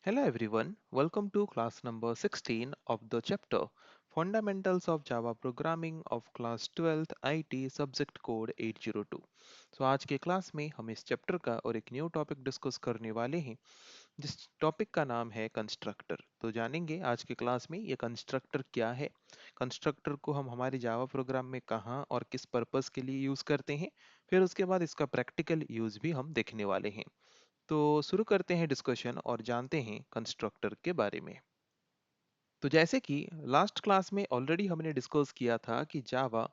Hello everyone, welcome to class number 16 of the chapter Fundamentals of Java Programming of class 12th IT subject code 802। तो आज के class में हम इस chapter का और एक न्यू टॉपिक डिस्कस करने वाले हैं जिस टॉपिक का नाम है कंस्ट्रक्टर। तो जानेंगे आज के क्लास में ये कंस्ट्रक्टर क्या है, कंस्ट्रक्टर को हम हमारे जावा प्रोग्राम में कहाँ और किस पर्पस के लिए यूज करते हैं, फिर उसके बाद इसका प्रैक्टिकल यूज भी हम देखने वाले हैं। तो शुरू करते हैं डिस्कशन और जानते हैं कंस्ट्रक्टर के बारे में। तो जैसे कि लास्ट क्लास में ऑलरेडी हमने डिस्कस किया था कि जावा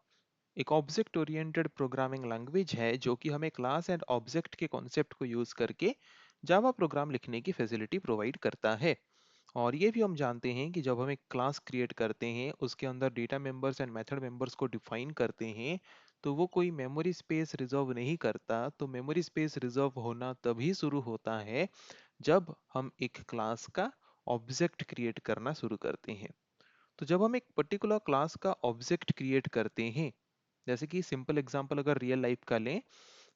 एक ऑब्जेक्ट ओरिएंटेड प्रोग्रामिंग लैंग्वेज है जो कि हमें क्लास एंड ऑब्जेक्ट के कॉन्सेप्ट को यूज करके जावा प्रोग्राम लिखने की फैसिलिटी प्रोवाइड करता है। और ये भी हम जानते हैं कि जब हम एक क्लास क्रिएट करते हैं उसके अंदर data members and method members को डिफाइन करते हैं तो वो कोई मेमोरी स्पेस रिजर्व नहीं करता। तो मेमोरी स्पेस रिजर्व होना तभी शुरू होता है जब हम एक क्लास का ऑब्जेक्ट क्रिएट करना शुरू करते हैं। तो जब हम एक पर्टिकुलर क्लास का ऑब्जेक्ट क्रिएट करते हैं, जैसे कि सिंपल एग्जांपल अगर रियल लाइफ का लें,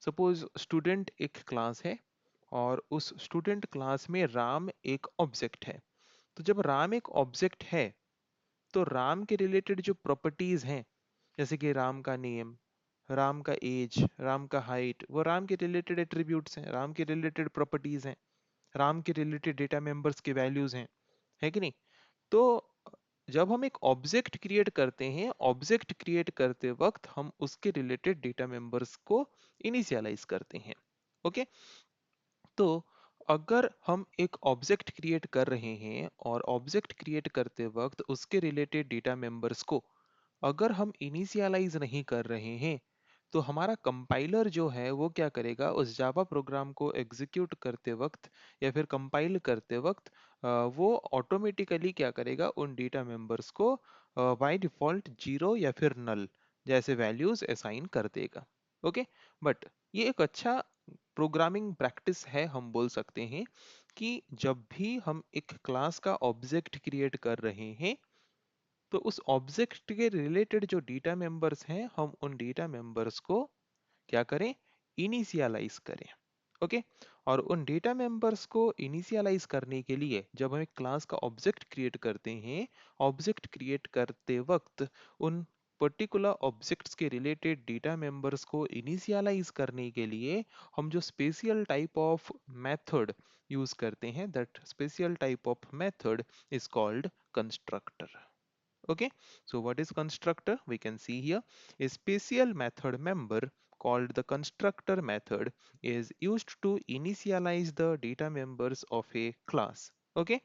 सपोज स्टूडेंट एक क्लास है और उस स्टूडेंट क्लास में राम एक ऑब्जेक्ट है। तो जब राम एक ऑब्जेक्ट है तो राम के रिलेटेड जो प्रॉपर्टीज हैं, जैसे कि राम का नेम, राम का एज, राम का हाइट, वो राम के रिलेटेड एट्रीब्यूट्स हैं, राम के रिलेटेड प्रॉपर्टीज हैं, राम के रिलेटेड डेटा मेंबर्स के वैल्यूज हैं, है कि नहीं। तो जब हम एक ऑब्जेक्ट क्रिएट करते हैं, ऑब्जेक्ट क्रिएट करते वक्त हम उसके रिलेटेड डेटा मेंबर्स को इनिशियलाइज करते हैं। ओके। तो अगर हम एक ऑब्जेक्ट क्रिएट कर रहे हैं और ऑब्जेक्ट क्रिएट करते वक्त उसके रिलेटेड डेटा मेंबर्स को अगर हम इनिशियलाइज नहीं कर रहे हैं तो हमारा कंपाइलर जो है वो क्या करेगा, उस जावा प्रोग्राम को एग्जीक्यूट करते वक्त या फिर कंपाइल करते वक्त वो ऑटोमेटिकली क्या करेगा, उन डेटा मेंबर्स को बाय डिफॉल्ट जीरो या फिर नल जैसे वैल्यूज असाइन कर देगा। ओके। बट ये एक अच्छा प्रोग्रामिंग प्रैक्टिस है, हम बोल सकते हैं कि जब भी हम एक क्लास का ऑब्जेक्ट क्रिएट कर रहे हैं तो उस ऑब्जेक्ट के रिलेटेड जो डेटा मेंबर्स हैं हम उन डेटा मेंबर्स को क्या करें, इनिशियलाइज करें। ओके। और उन डेटा मेंबर्स को इनिशियलाइज करने के लिए जब हम एक क्लास का ऑब्जेक्ट क्रिएट करते हैं, ऑब्जेक्ट क्रिएट करते वक्त उन पर्टिकुलर ऑब्जेक्ट्स के रिलेटेड डेटा मेंबर्स को इनिशियलाइज करने के लिए हम जो special type of method use करते हैं, that special type of method is called constructor. Okay, so what is constructor? We can see here a special method member called the constructor method is used to initialize the data members of a class. Okay,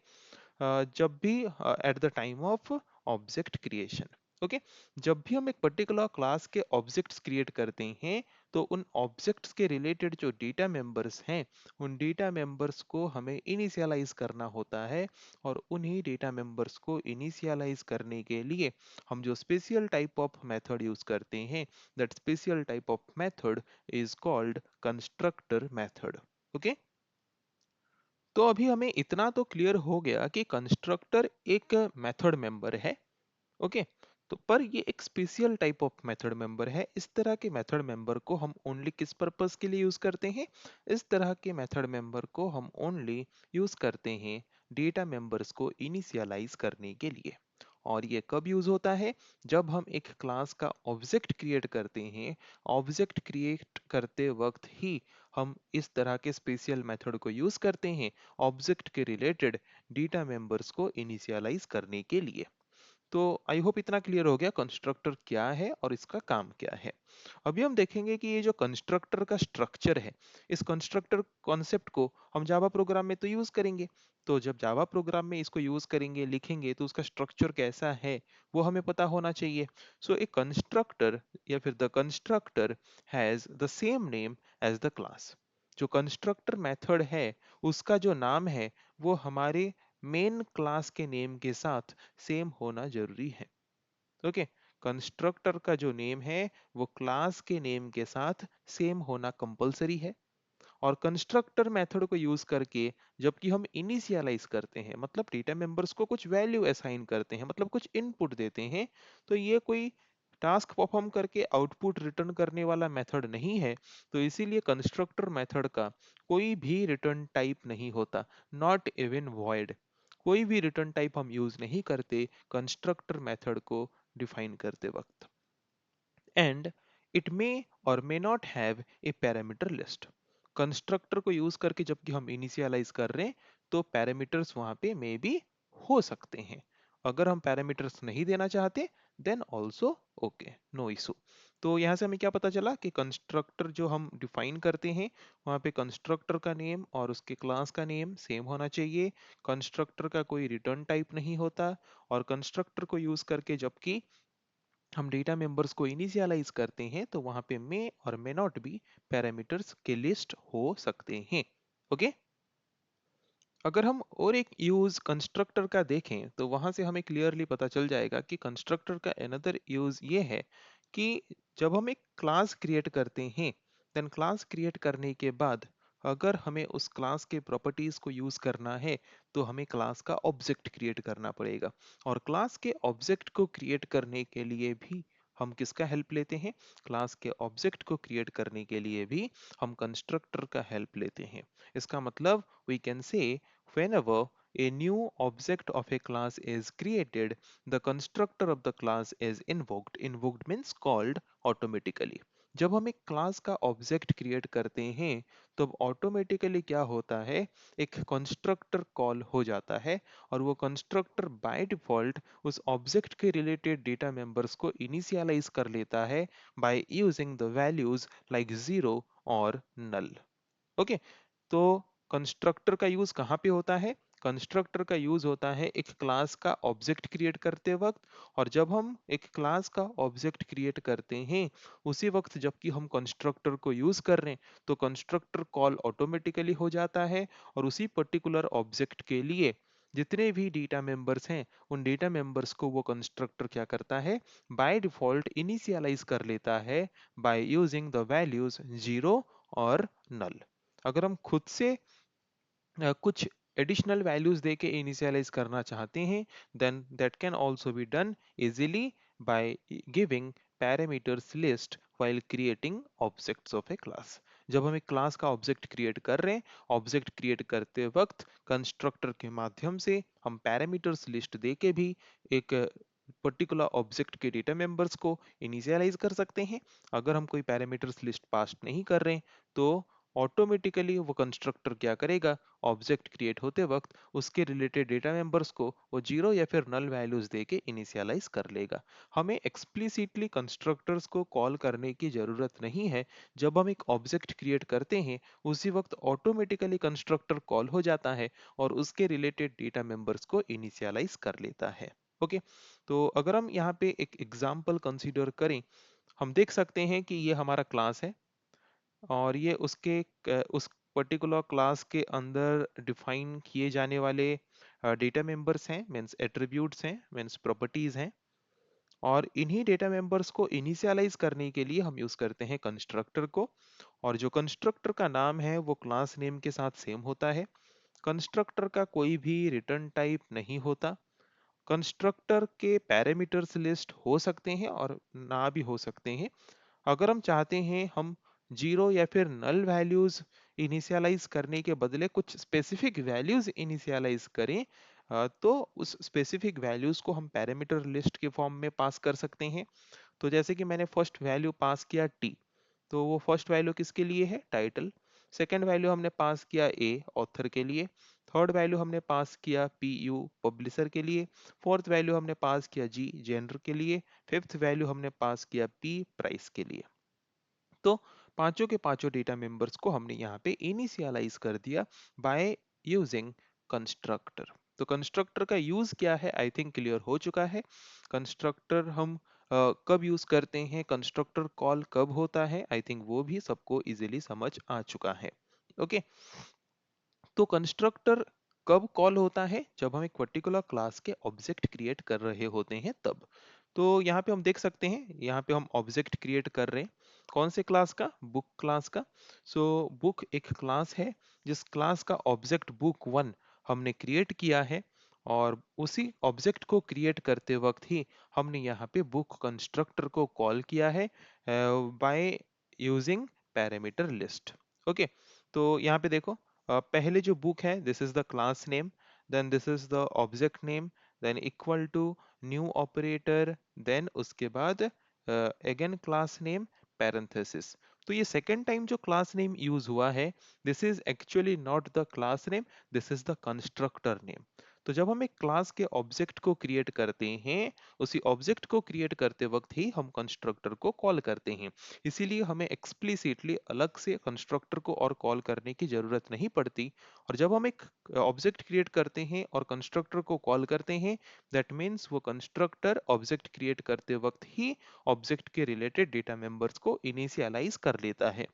जब भी at the time of object creation. Okay. जब भी हम एक particular class के objects create करते हैं तो उन ऑब्जेक्ट्स के रिलेटेड जो डेटा मेंबर्स हैं उन डेटा मेंबर्स को हमें इनिशियलाइज करना होता है। और उन्हीं डेटा मेंबर्स को इनिशियलाइज करने के लिए हम जो special type of method use करते हैं, that special type of method is called constructor method. Okay. तो अभी हमें इतना तो क्लियर हो गया कि कंस्ट्रक्टर एक मेथड मेंबर है। ओके। तो पर ये एक special type of method member है। इस तरह के मेथड मेंबर को हम ओनली किस पर्पस के लिए यूज करते हैं, इस तरह के मेथड मेंबर को हम ओनली यूज करते हैं डेटा मेंबर्स को इनिशियलाइज करने के लिए। और ये कब यूज होता है, जब हम एक क्लास का ऑब्जेक्ट क्रिएट करते हैं। ऑब्जेक्ट क्रिएट करते वक्त ही हम इस तरह के स्पेशल मेथड को यूज करते हैं ऑब्जेक्ट के रिलेटेड डेटा मेंबर्स को इनिशियलाइज करने के लिए। तो आई होप इतना क्लियर हो गया कंस्ट्रक्टर क्या है और इसका काम क्या है। अभी हम देखेंगे कि ये जो कंस्ट्रक्टर का स्ट्रक्चर है, इस कंस्ट्रक्टर कॉन्सेप्ट को हम जावा प्रोग्राम में तो यूज करेंगे। तो जब जावा प्रोग्राम में इसको यूज करेंगे, लिखेंगे, तो उसका स्ट्रक्चर कैसा है वो हमें पता होना चाहिए। सो ए कंस्ट्रक्टर या फिर the constructor has the same name as the class. जो कंस्ट्रक्टर मेथड है उसका जो नाम है वो हमारे मेन क्लास के नेम के साथ सेम होना जरूरी है। ओके। कंस्ट्रक्टर का जो नेम है वो क्लास के नेम के साथ सेम होना कंपलसरी है। और कंस्ट्रक्टर मेथड को यूज करके जबकि हम इनिशियलाइज करते हैं, मतलब डेटा मेंबर्स को कुछ वैल्यू असाइन करते हैं, मतलब कुछ इनपुट देते हैं, तो ये कोई टास्क परफॉर्म करके आउटपुट रिटर्न करने वाला मेथड नहीं है, तो इसीलिए कंस्ट्रक्टर मेथड का कोई भी रिटर्न टाइप नहीं होता, नॉट इवन वॉइड। कोई भी रिटर्न टाइप हम यूज नहीं करते कंस्ट्रक्टर मेथड को डिफाइन करते वक्त। एंड इट मे और may not have a parameter list. Constructor को यूज करके जबकि हम इनिशियलाइज कर रहे हैं तो पैरामीटर्स वहां पे मे भी हो सकते हैं। अगर हम पैरामीटर्स नहीं देना चाहते then also okay, no issue. तो यहाँ से हमें क्या पता चला कि कंस्ट्रक्टर जो हम डिफाइन करते हैं वहाँ पे कंस्ट्रक्टर का नेम और उसके क्लास का नेम सेम होना चाहिए। कंस्ट्रक्टर का कोई रिटर्न टाइप नहीं होता, और कंस्ट्रक्टर को यूज करके जबकि हम डेटा मेंबर्स को इनिशियलाइज करते हैं तो वहां पे मे और मे नॉट भी पैरामीटर्स के लिस्ट हो सकते हैं। ओके, अगर हम और एक यूज कंस्ट्रक्टर का देखें तो वहां से हमें क्लियरली पता चल जाएगा कि कंस्ट्रक्टर का अनदर यूज ये है कि जब हम एक क्लास क्रिएट करते हैं देन क्लास क्रिएट करने के बाद अगर हमें उस क्लास के प्रॉपर्टीज को यूज करना है तो हमें क्लास का ऑब्जेक्ट क्रिएट करना पड़ेगा। और क्लास के ऑब्जेक्ट को क्रिएट करने के लिए भी हम किसका हेल्प लेते हैं? क्लास के ऑब्जेक्ट को क्रिएट करने के लिए भी हम कंस्ट्रक्टर का हेल्प लेते हैं। इसका मतलब we can say whenever a new object of a class is created, the constructor of the class is invoked. Invoked means called automatically. जब हम एक क्लास का ऑब्जेक्ट क्रिएट करते हैं तो ऑटोमेटिकली क्या होता है, एक कंस्ट्रक्टर कॉल हो जाता है, और वो कंस्ट्रक्टर बाय डिफॉल्ट उस ऑब्जेक्ट के रिलेटेड डेटा मेंबर्स को इनिशियलाइज कर लेता है by using the values like zero और नल। ओके, तो कंस्ट्रक्टर का यूज कहाँ पे होता है? कंस्ट्रक्टर का यूज होता है एक क्लास का ऑब्जेक्ट क्रिएट करते वक्त। और जब हम एक क्लास का ऑब्जेक्ट क्रिएट करते हैं उसी वक्त जबकि हम कंस्ट्रक्टर को यूज कर रहे हैं तो कंस्ट्रक्टर कॉल ऑटोमेटिकली हो जाता है, और उसी पर्टिकुलर ऑब्जेक्ट के लिए जितने भी डेटा मेंबर्स हैं उन डेटा मेंबर्स को वो कंस्ट्रक्टर क्या करता है, बाय डिफॉल्ट इनिशियलाइज कर लेता है by using the values zero और नल। अगर हम खुद से कुछ एडिशनल वैल्यूज देके इनिशियलाइज करना चाहते हैं then that can also be done easily by giving parameters list while creating objects of a class. जब हम एक क्लास का ऑब्जेक्ट क्रिएट कर रहे हैं, ऑब्जेक्ट क्रिएट करते वक्त कंस्ट्रक्टर के माध्यम से हम पैरामीटर्स लिस्ट देके भी एक पर्टिकुलर ऑब्जेक्ट के डेटा मेंबर्स को इनिशियलाइज कर सकते हैं। अगर हम कोई पैरामीटर्स लिस्ट पास नहीं कर रहे हैं तो ऑटोमेटिकली वो कंस्ट्रक्टर क्या करेगा, ऑब्जेक्ट क्रिएट होते वक्त उसके रिलेटेड डेटा मेंबर्स को वो जीरो या फिर नल वैल्यूज देके इनिशियलाइज कर लेगा। हमें एक्सप्लिसिटली कंस्ट्रक्टर्स को कॉल करने की जरूरत नहीं है। जब हम एक ऑब्जेक्ट क्रिएट करते हैं उसी वक्त ऑटोमेटिकली कंस्ट्रक्टर कॉल हो जाता है और उसके रिलेटेड डेटा मेंबर्स को इनिशियलाइज कर लेता है। ओके, तो अगर हम यहाँ पे एक एग्जाम्पल कंसीडर करें, हम देख सकते हैं कि ये हमारा क्लास है और ये उस पर्टिकुलर क्लास के अंदर डिफाइन किए जाने वाले डेटा मेंबर्स हैं, मीन्स एट्रीब्यूट्स हैं, मीन्स प्रॉपर्टीज हैं। और इन्हीं डेटा मेंबर्स को इनिशियलाइज करने के लिए हम यूज करते हैं कंस्ट्रक्टर को। और जो कंस्ट्रक्टर का नाम है वो क्लास नेम के साथ सेम होता है। कंस्ट्रक्टर का कोई भी रिटर्न टाइप नहीं होता। कंस्ट्रक्टर के पैरामीटर्स लिस्ट हो सकते हैं और ना भी हो सकते हैं। अगर हम चाहते हैं हम जीरो या फिर नल वैल्यूज इनिशियलाइज करने के बदले कुछ स्पेसिफिक वैल्यूज इनिशियलाइज करें, तो उस स्पेसिफिक वैल्यूज को हम पैरामीटर लिस्ट के फॉर्म में पास कर सकते हैं। तो जैसे कि मैंने फर्स्ट वैल्यू पास किया टी, तो वो फर्स्ट वैल्यू किसके लिए है? टाइटल। सेकंड वैल्यू हमने पास किया ए, ऑथर के लिए। थर्ड वैल्यू हमने पास किया पी यू, पब्लिशर के लिए। फोर्थ वैल्यू हमने पास किया जी, जेंडर के लिए। फिफ्थ वैल्यू हमने पास किया पी, प्राइस के लिए। तो पांचों के पांचों डेटा मेंबर्स को हमने यहाँ पे इनिशियलाइज कर दिया बाय यूजिंग कंस्ट्रक्टर। तो कंस्ट्रक्टर का यूज क्या है आई थिंक क्लियर हो चुका है। कंस्ट्रक्टर हम कब यूज करते हैं, कंस्ट्रक्टर कॉल कब होता है, आई थिंक वो भी सबको इजीली समझ आ चुका है। ओके, तो कंस्ट्रक्टर कब कॉल होता है? जब हम एक पर्टिकुलर क्लास के ऑब्जेक्ट क्रिएट कर रहे होते हैं तब। तो यहाँ पे हम देख सकते हैं, यहाँ पे हम ऑब्जेक्ट क्रिएट कर रहे हैं कौन से क्लास का? बुक क्लास का। सो बुक एक क्लास है जिस क्लास का ऑब्जेक्ट बुक वन हमने क्रिएट किया है। और उसी ऑब्जेक्ट को क्रिएट करते वक्त ही हमने यहाँ पे बुक कंस्ट्रक्टर को कॉल किया है by using parameter list. Okay, तो यहाँ पे देखो पहले जो बुक है this is the class name, then this is the object name, then equal to new operator, then उसके बाद अगेन क्लास नेम पैरेंथेसिस। तो ये सेकेंड टाइम जो क्लास नेम यूज हुआ है this is actually not the class name, this is the constructor name. तो जब हम एक क्लास के ऑब्जेक्ट को क्रिएट करते हैं, उसी ऑब्जेक्ट को क्रिएट करते वक्त ही हम कंस्ट्रक्टर को कॉल करते हैं। इसीलिए हमें एक्सप्लिसिटली अलग से कंस्ट्रक्टर को और कॉल करने की जरूरत नहीं पड़ती। और जब हम एक ऑब्जेक्ट क्रिएट करते हैं और कंस्ट्रक्टर को कॉल करते हैं, दैट मीन्स वो कंस्ट्रक्टर ऑब्जेक्ट क्रिएट करते वक्त ही ऑब्जेक्ट के रिलेटेड डेटा मेंबर्स को इनिशियलाइज कर लेता है।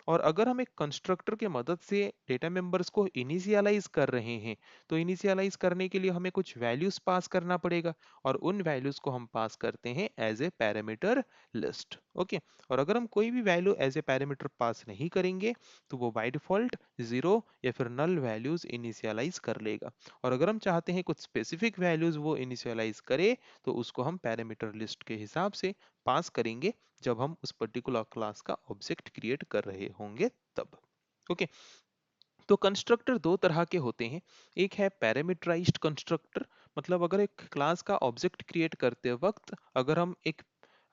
और अगर हम एक कंस्ट्रक्टर के मदद से डेटा मेंबर्स को इनिशियलाइज कर रहे हैं, तो इनिशियलाइज करने के लिए हमें कुछ वैल्यूज पास करना पड़ेगा, और उन वैल्यूज को हम पास करते हैं as a parameter list. Okay, और अगर हम कोई भी value as a parameter pass नहीं करेंगे तो वो बाय डिफॉल्ट जीरो या फिर नल वैल्यूज इनिशियलाइज कर लेगा। और अगर हम चाहते हैं कुछ स्पेसिफिक वैल्यूज वो इनिशियलाइज करे, तो उसको हम पैरामीटर लिस्ट के हिसाब से पास करेंगे जब हम उस पर्टिकुलर क्लास का ऑब्जेक्ट क्रिएट कर रहे होंगे तब। ओके, तो कंस्ट्रक्टर दो तरह के होते हैं। एक है पैरामीटराइज्ड कंस्ट्रक्टर, मतलब अगर एक क्लास का ऑब्जेक्ट क्रिएट करते वक्त अगर हम एक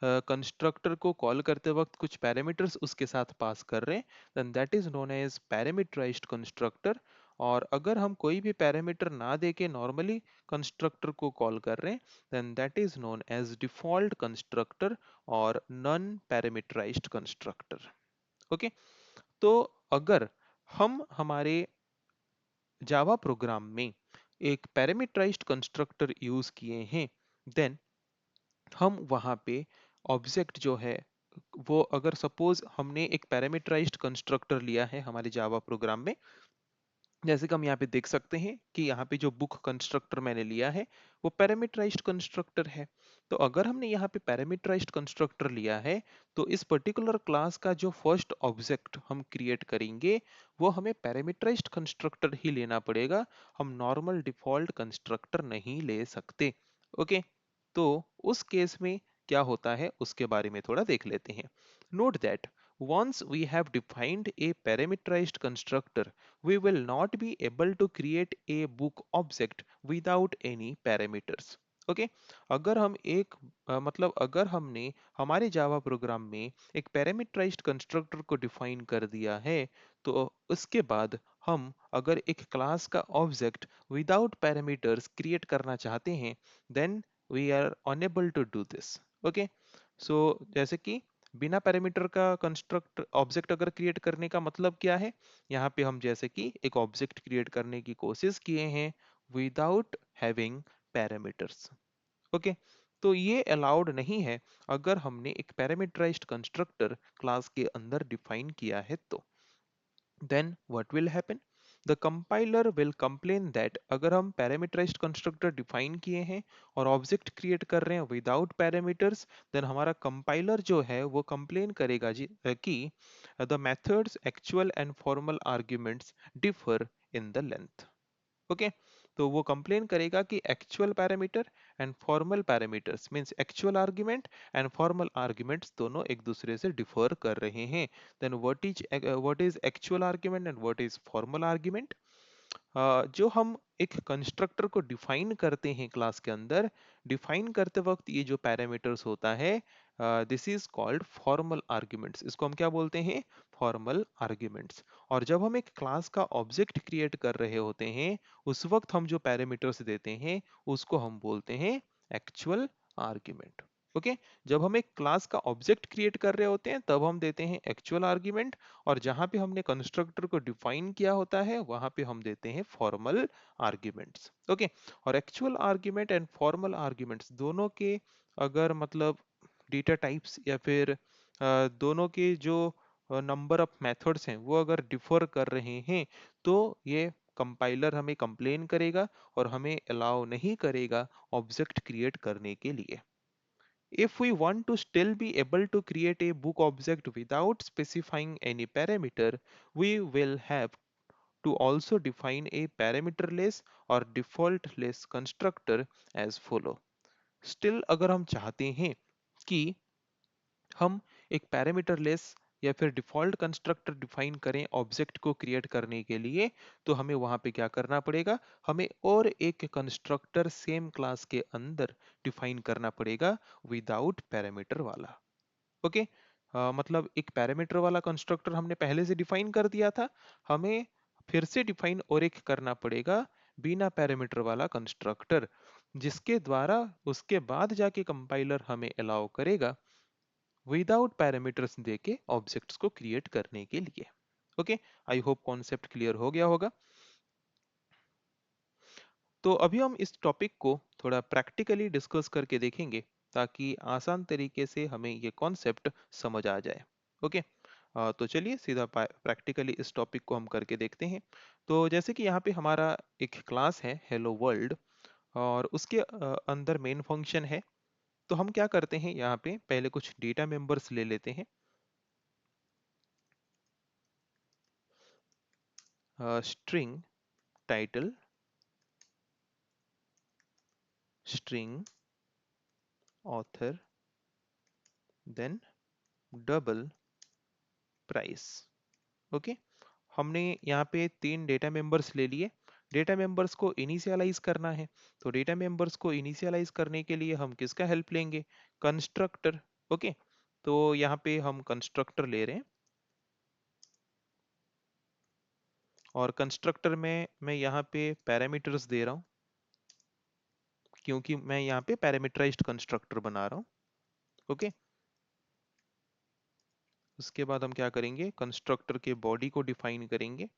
कंस्ट्रक्टर को कॉल करते वक्त कुछ पैरामीटर्स उसके साथ पास कर रहे हैं, then that is known as parameterized constructor. और अगर हम कोई भी पैरामीटर ना देके नॉर्मली कंस्ट्रक्टर को कॉल कर रहे हैं, then that is known as default constructor और नॉन पैरामीटराइज्ड कंस्ट्रक्टर। ओके, तो अगर हम हमारे जावा प्रोग्राम में एक पैरामीटराइज्ड कंस्ट्रक्टर यूज किए हैं, देन हम वहां पे ऑब्जेक्ट जो है वो, अगर सपोज हमने एक पैरामीटराइज्ड कंस्ट्रक्टर लिया है हमारे जावा प्रोग्राम में, जैसे कि हम यहाँ पे देख सकते हैं कि यहाँ पे जो बुक कंस्ट्रक्टर मैंने लिया है वो पैरामीटराइज्ड कंस्ट्रक्टर है। तो अगर हमने यहाँ पे पैरामीटराइज्ड कंस्ट्रक्टर लिया है, तो इस पर्टिकुलर क्लास का जो फर्स्ट ऑब्जेक्ट हम क्रिएट करेंगे वो हमें पैरामीटराइज्ड कंस्ट्रक्टर ही लेना पड़ेगा, हम नॉर्मल डिफॉल्ट कंस्ट्रक्टर नहीं ले सकते। ओके, तो उस केस में क्या होता है उसके बारे में थोड़ा देख लेते हैं। Note that once we have defined a parameterized constructor, we will not be able to create a book object without any parameters. Okay, अगर हम एक मतलब अगर हमने हमारे जावा प्रोग्राम में एक पैरामीटराइज्ड कंस्ट्रक्टर को डिफाइन कर दिया है, तो उसके बाद हम अगर एक क्लास का ऑब्जेक्ट विदाउट पैरामीटर्स क्रिएट करना चाहते हैं, then we are unable to do this. Okay, so जैसे कि बिना पैरामीटर का कंस्ट्रक्ट ऑब्जेक्ट अगर क्रिएट करने का मतलब क्या है, यहाँ पे हम जैसे कि एक ऑब्जेक्ट क्रिएट करने की कोशिश किए हैं विदाउट हैविंग पैरामीटर्स। ओके, तो ये अलाउड नहीं है अगर हमने एक पैरामीटराइज्ड कंस्ट्रक्टर क्लास के अंदर डिफाइन किया है तो। then what will happen, the compiler will complain that अगर हम पैरामीटराइज्ड कंस्ट्रक्टर डिफाइन किए हैं और ऑब्जेक्ट क्रिएट कर रहे हैं विदाउट पैरामीटर्स, देन हमारा कंपाइलर जो है वो कंप्लेन करेगा जी कि the methods actual and formal arguments differ in the length. Okay, तो वो कंप्लेन करेगा कि actual parameter and formal parameters means actual argument and formal arguments दोनों एक दूसरे से डिफर कर रहे हैं। Then what is actual argument and what is formal argument. जो हम एक कंस्ट्रक्टर को डिफाइन करते हैं क्लास के अंदर, डिफाइन करते वक्त ये जो पैरामीटर्स होता है this is called formal arguments, इसको हम क्या बोलते हैं, फॉर्मल आर्ग्यूमेंट्स। और जब हम एक क्लास का ऑब्जेक्ट क्रिएट कर रहे होते हैं, उस वक्त हम जो पैरामीटर्स देते हैं उसको हम बोलते हैं एक्चुअल आर्ग्यूमेंट। ओके, जब हम एक क्लास का ऑब्जेक्ट क्रिएट कर रहे होते हैं तब हम देते हैं एक्चुअल आर्ग्यूमेंट, और जहां पे हमने कंस्ट्रक्टर को डिफाइन किया होता है वहां पे हम देते हैं फॉर्मल आर्ग्यूमेंट्स। ओके, और actual argument and formal arguments दोनों के अगर मतलब डेटा टाइप्स या फिर दोनों के जो नंबर ऑफ मेथड्स हैं वो अगर डिफर कर रहे हैं, तो ये कंपाइलर हमें कंप्लेन करेगा और हमें अलाउ नहीं करेगा ऑब्जेक्ट क्रिएट करने के लिए। If we want to still be able to create a book object without specifying any parameter, we will have to also define a parameterless or defaultless constructor as follow. Still अगर हम चाहते हैं कि हम एक पैरामीटरलेस या फिर डिफॉल्ट कंस्ट्रक्टर डिफाइन करें ऑब्जेक्ट को क्रिएट करने के लिए, तो हमें वहां पे क्या करना पड़ेगा, हमें और एक कंस्ट्रक्टर सेम क्लास के अंदर डिफाइन करना पड़ेगा विदाउट पैरामीटर वाला। ओके, मतलब एक पैरामीटर वाला कंस्ट्रक्टर हमने पहले से डिफाइन कर दिया था, हमें फिर से डिफाइन और एक करना पड़ेगा बिना पैरामीटर वाला कंस्ट्रक्टर, जिसके द्वारा उसके बाद जाके कंपाइलर हमें अलाउ करेगा विदाउट पैरामीटर्स देके ऑब्जेक्ट्स को क्रिएट करने के लिए। Okay, I hope concept clear हो गया होगा। तो अभी हम इस टॉपिक को थोड़ा प्रैक्टिकली डिस्कस करके देखेंगे ताकि आसान तरीके से हमें ये कॉन्सेप्ट समझ आ जाए। ओके, तो चलिए सीधा प्रैक्टिकली इस टॉपिक को हम करके देखते हैं। तो जैसे कि यहाँ पे हमारा एक क्लास है हेलो वर्ल्ड, और उसके अंदर मेन फंक्शन है। तो हम क्या करते हैं, यहाँ पे पहले कुछ डेटा मेंबर्स ले लेते हैं। String title, string author, then double price। Okay, हमने यहाँ पे तीन डेटा मेंबर्स ले लिए। डेटा मेंबर्स को इनिशियलाइज करना है, तो डेटा मेंबर्स को इनिशियलाइज करने के लिए हम किसका हेल्प लेंगे, कंस्ट्रक्टर। ओके, तो यहाँ पे हम कंस्ट्रक्टर ले रहे हैं, और कंस्ट्रक्टर में मैं यहाँ पे पैरामीटर्स दे रहा हूँ क्योंकि मैं यहाँ पे पैरामीटराइज्ड कंस्ट्रक्टर बना रहा हूँ। ओके, उसके बाद हम क्या करेंगे, कंस्ट्रक्टर के बॉडी को डिफाइन करेंगे।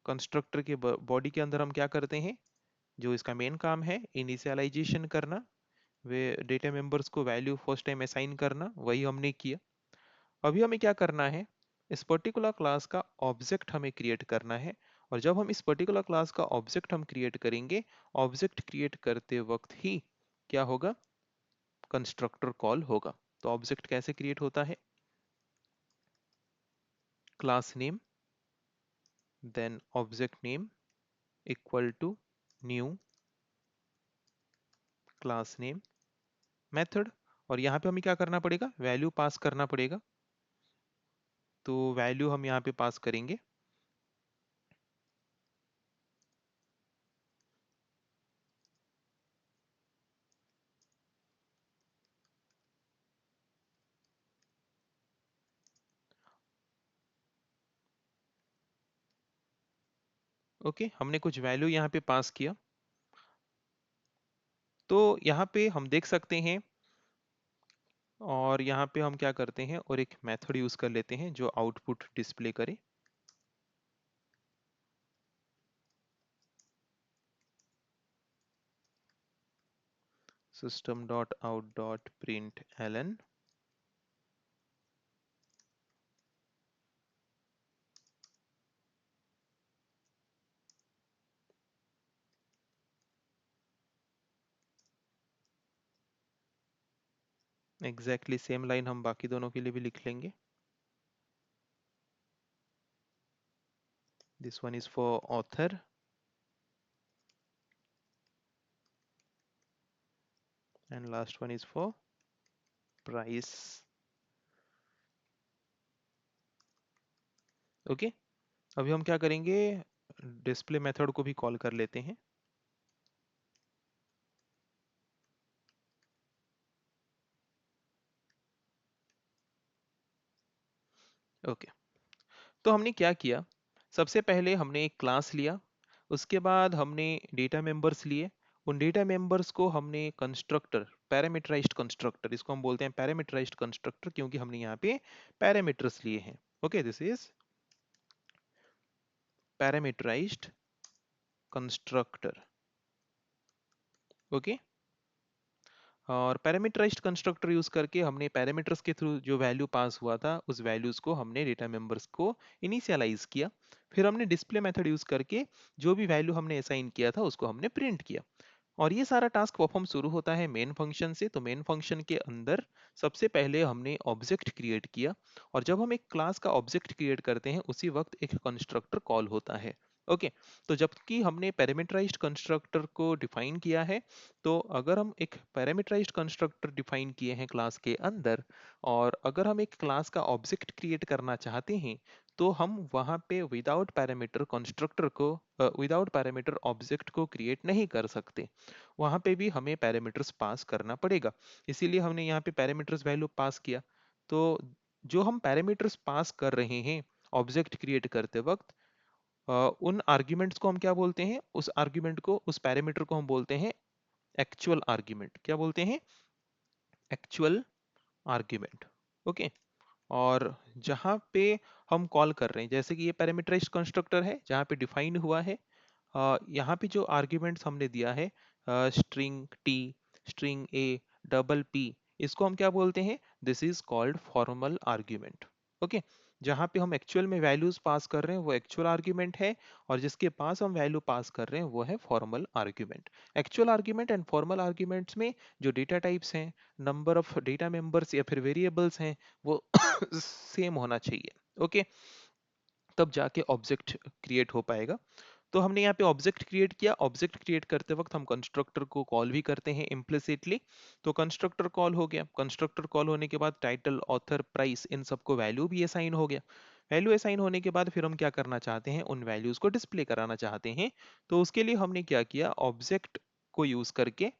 कंस्ट्रक्टर के बॉडी के अंदर हम क्या करते हैं, जो इसका मेन काम है इनिशियलाइजेशन करना, वे डेटा मेंबर्स को वैल्यू फर्स्ट टाइम असाइन करना, वही हमने किया। अभी हमें क्या करना है, इस पर्टिकुलर क्लास का ऑब्जेक्ट हमें क्रिएट करना है। और जब हम इस पर्टिकुलर क्लास का ऑब्जेक्ट हम क्रिएट करेंगे, ऑब्जेक्ट क्रिएट करते वक्त ही क्या होगा, कंस्ट्रक्टर कॉल होगा। तो ऑब्जेक्ट कैसे क्रिएट होता है, class name, then object name equal to new class name method, और यहाँ पे हमें क्या करना पड़ेगा, वैल्यू पास करना पड़ेगा। तो वैल्यू हम यहाँ पे पास करेंगे। ओके, हमने कुछ वैल्यू यहाँ पे पास किया। तो यहाँ पे हम देख सकते हैं, और यहाँ पे हम क्या करते हैं, और एक मेथड यूज कर लेते हैं जो आउटपुट डिस्प्ले करे। System dot out dot println, exactly same line हम बाकी दोनों के लिए भी लिख लेंगे। This one is for author and last one is for price. Okay, अभी हम क्या करेंगे, डिस्प्ले मेथड को भी कॉल कर लेते हैं। ओके, तो हमने क्या किया, सबसे पहले हमने एक क्लास लिया, उसके बाद हमने डेटा मेंबर्स लिए। उन डेटा मेंबर्स को हमने कंस्ट्रक्टर, पैरामीटराइज्ड कंस्ट्रक्टर, इसको हम बोलते हैं पैरामीटराइज्ड कंस्ट्रक्टर क्योंकि हमने यहाँ पे पैरामीटर्स लिए हैं। Okay, this is parameterized constructor. Okay, और पैरामीटराइज्ड कंस्ट्रक्टर यूज करके हमने पैरामीटर्स के थ्रू जो वैल्यू पास हुआ था उस वैल्यूज को हमने डेटा मेंबर्स को इनिशियलाइज किया। फिर हमने डिस्प्ले मेथड यूज करके जो भी वैल्यू हमने असाइन किया था उसको हमने प्रिंट किया। और ये सारा टास्क परफॉर्म शुरू होता है मेन फंक्शन से। तो मेन फंक्शन के अंदर सबसे पहले हमने ऑब्जेक्ट क्रिएट किया, और जब हम एक क्लास का ऑब्जेक्ट क्रिएट करते हैं उसी वक्त एक कंस्ट्रक्टर कॉल होता है। ओके, तो जबकि हमने पैरामीटराइज्ड कंस्ट्रक्टर को डिफाइन किया है, तो अगर हम एक पैरामीटराइज्ड कंस्ट्रक्टर डिफाइन किए हैं क्लास के अंदर, और अगर हम एक क्लास का ऑब्जेक्ट क्रिएट करना चाहते हैं, तो हम वहां पे विदाउट पैरामीटर कंस्ट्रक्टर को, विदाउट पैरामीटर ऑब्जेक्ट को क्रिएट नहीं कर सकते। वहां पे भी हमें पैरामीटर्स पास करना पड़ेगा। इसीलिए हमने यहाँ पे पैरामीटर्स वैल्यू पास किया। तो जो हम पैरामीटर्स पास कर रहे हैं ऑब्जेक्ट क्रिएट करते वक्त, उन आर्ग्यूमेंट्स को हम क्या बोलते हैं, उस आर्ग्यूमेंट को, उस पैरामीटर को हम बोलते हैं एक्चुअल आर्ग्यूमेंट। क्या बोलते हैं? Actual argument. ओके, और जहां पे हम कॉल कर रहे हैं, जैसे कि ये पैरामीटराइज्ड कंस्ट्रक्टर है जहां पे डिफाइन हुआ है, यहाँ पे जो आर्ग्यूमेंट्स हमने दिया है, स्ट्रिंग टी, स्ट्रिंग ए, डबल पी, इसको हम क्या बोलते हैं? This is called formal argument. Okay, जहाँ पे हम एक्चुअल में वैल्यूज पास कर रहे हैं वो एक्चुअल आर्ग्यूमेंट है, और जिसके पास हम वैल्यू पास कर रहे हैं वो है formal argument. Actual argument and formal arguments में जो डेटा टाइप्स हैं, नंबर ऑफ डेटा मेंबर्स या फिर वेरिएबल्स हैं, वो सेम होना चाहिए। ओके, तब जाके ऑब्जेक्ट क्रिएट हो पाएगा। तो हमने यहाँ पे ऑब्जेक्ट क्रिएट किया। ऑब्जेक्ट क्रिएट करते वक्त हम कंस्ट्रक्टर को कॉल भी करते हैं इम्प्लिसिटली। तो कंस्ट्रक्टर कॉल हो गया। कंस्ट्रक्टर कॉल होने के बाद टाइटल, ऑथर, प्राइस, इन सबको वैल्यू भी असाइन हो गया। वैल्यू असाइन होने के बाद फिर हम क्या करना चाहते हैं? उन वैल्यूज को डिस्प्ले कराना चाहते हैं। तो उसके लिए हमने क्या किया? ऑब्जेक्ट को यूज करके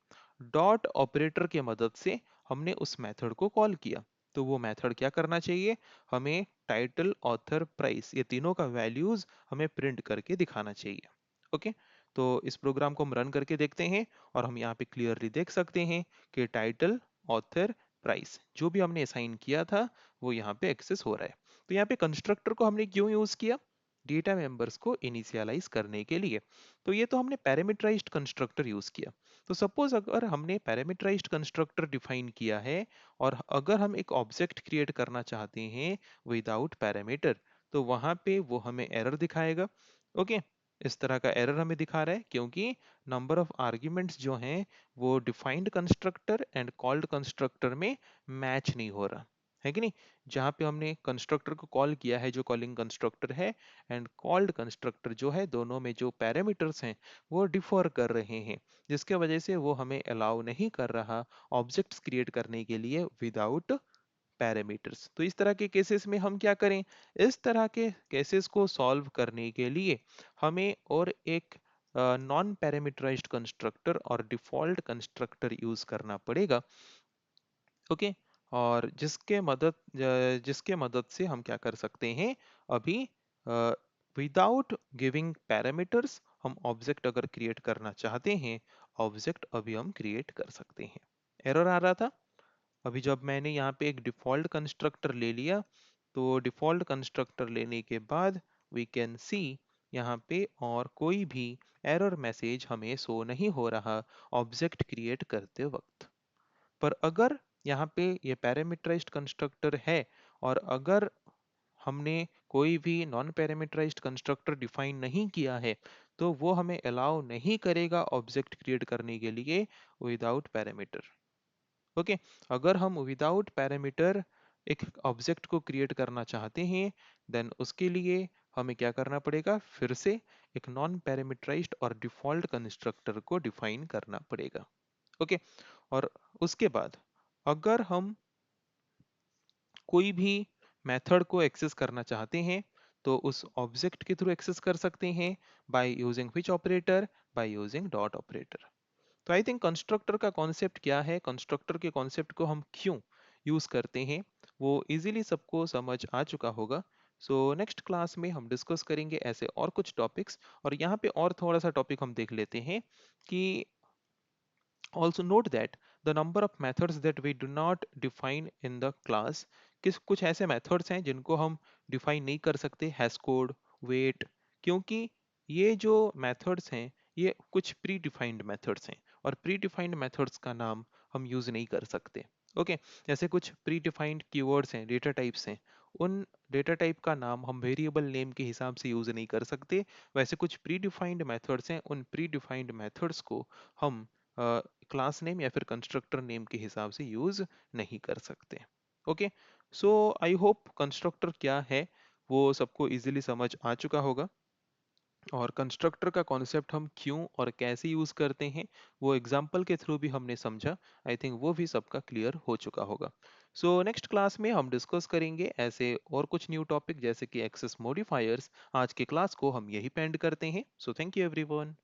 डॉट ऑपरेटर के मदद से हमने उस मेथड को कॉल किया। तो वो मेथड क्या करना चाहिए? हमें टाइटल, ऑथर, प्राइस, ये तीनों का वैल्यूज हमें प्रिंट करके दिखाना चाहिए। ओके, तो इस प्रोग्राम को हम रन करके देखते हैं, और हम यहाँ पे क्लियरली देख सकते हैं कि टाइटल, ऑथर, प्राइस जो भी हमने असाइन किया था वो यहाँ पे एक्सेस हो रहा है। तो यहाँ पे कंस्ट्रक्टर को हमने क्यों यूज किया? डेटा मेंबर्स को इनिशियलाइज करने के लिए। तो ये तो हमने पैरामीटराइज्ड कंस्ट्रक्टर यूज किया। तो सपोज अगर हमने पैरामीटराइज्ड कंस्ट्रक्टर डिफाइन किया है, और अगर हम एक ऑब्जेक्ट क्रिएट करना चाहते हैं विदाउट पैरामीटर, तो वहां पे वो हमें एरर दिखाएगा। ओके, इस तरह का एरर हमें दिखा रहा है क्योंकि नंबर ऑफ आर्ग्यूमेंट्स जो हैं वो defined constructor and called constructor में मैच नहीं हो रहा है कि नहीं। जहाँ पे हमने कंस्ट्रक्टर को कॉल किया है जो कॉलिंग कंस्ट्रक्टर है, एंड कॉल्ड कंस्ट्रक्टर जो है, दोनों में जो पैरामीटर्स हैं वो डिफर कर रहे हैं, जिसके वजह से वो हमें अलाउ नहीं कर रहा ऑब्जेक्ट्स क्रिएट करने के लिए विदाउट पैरामीटर्स। तो इस तरह के केसेस में हम क्या करें? इस तरह के केसेस को सॉल्व करने के लिए हमें और एक नॉन पैरामीटराइज्ड कंस्ट्रक्टर और डिफॉल्ट कंस्ट्रक्टर यूज करना पड़ेगा। ओके, और जिसके मदद से हम क्या कर सकते हैं? अभी विदाउट गिविंग पैरामीटर्स हम ऑब्जेक्ट अगर क्रिएट करना चाहते हैं, ऑब्जेक्ट अभी हम क्रिएट कर सकते हैं। एरर आ रहा था। अभी जब मैंने यहाँ पे एक डिफॉल्ट कंस्ट्रक्टर ले लिया, तो डिफॉल्ट कंस्ट्रक्टर लेने के बाद वी कैन सी यहाँ पे और कोई भी एरर मैसेज हमें शो नहीं हो रहा ऑब्जेक्ट क्रिएट करते वक्त। पर अगर यहाँ पे ये पैरामीटराइज्ड कंस्ट्रक्टर है, और अगर हमने कोई भी नॉन पैरामीटराइज्ड कंस्ट्रक्टर डिफाइन नहीं किया है, तो वो हमें अलाउ नहीं करेगा ऑब्जेक्ट क्रिएट करने के लिए विदाउट पैरामीटर। ओके, अगर हम विदाउट पैरामीटर एक ऑब्जेक्ट को क्रिएट करना चाहते हैं, देन उसके लिए हमें क्या करना पड़ेगा? फिर से एक नॉन पैरामीटराइज्ड और डिफॉल्ट कंस्ट्रक्टर को डिफाइन करना पड़ेगा। ओके, और उसके बाद अगर हम कोई भी मेथड को एक्सेस करना चाहते हैं, तो उस ऑब्जेक्ट के थ्रू एक्सेस कर सकते हैं by using which operator? By using dot operator. तो आई थिंक कंस्ट्रक्टर का कॉन्सेप्ट क्या है, कंस्ट्रक्टर के कॉन्सेप्ट को हम क्यों यूज करते हैं, वो इजीली सबको समझ आ चुका होगा। सो नेक्स्ट क्लास में हम डिस्कस करेंगे ऐसे और कुछ टॉपिक्स, और यहाँ पे और थोड़ा सा टॉपिक हम देख लेते हैं कि also note that the number of methods that we do not define in the class, किस कुछ ऐसे मेथड्स हैं जिनको हम डिफाइन नहीं कर सकते, हैश कोड, वेट, क्योंकि ये जो मेथड्स हैं ये कुछ प्री डिफाइंड मेथड्स हैं, और प्री डिफाइंड मेथड्स का नाम हम यूज नहीं कर सकते। ओके, जैसे कुछ प्री डिफाइंड कीवर्ड्स हैं, डेटा टाइप्स हैं, उन डेटा टाइप का नाम हम वेरिएबल नेम के हिसाब से यूज नहीं कर सकते। वैसे कुछ प्री डिफाइंड मेथड्स हैं, उन प्री डिफाइंड मेथड्स को हम क्लास नेम या फिर कंस्ट्रक्टर नेम के हिसाब से यूज नहीं कर सकते। Okay, so I hope constructor क्या है वो सबको इजीली समझ आ चुका होगा, और कंस्ट्रक्टर का कॉन्सेप्ट हम क्यों और कैसे यूज करते हैं वो एग्जाम्पल के थ्रू भी हमने समझा। आई थिंक वो भी सबका क्लियर हो चुका होगा। सो नेक्स्ट क्लास में हम डिस्कस करेंगे ऐसे और कुछ न्यू टॉपिक जैसे कि एक्सेस मॉडिफायर्स। आज के क्लास को हम यही पेंड करते हैं। So thank you everyone.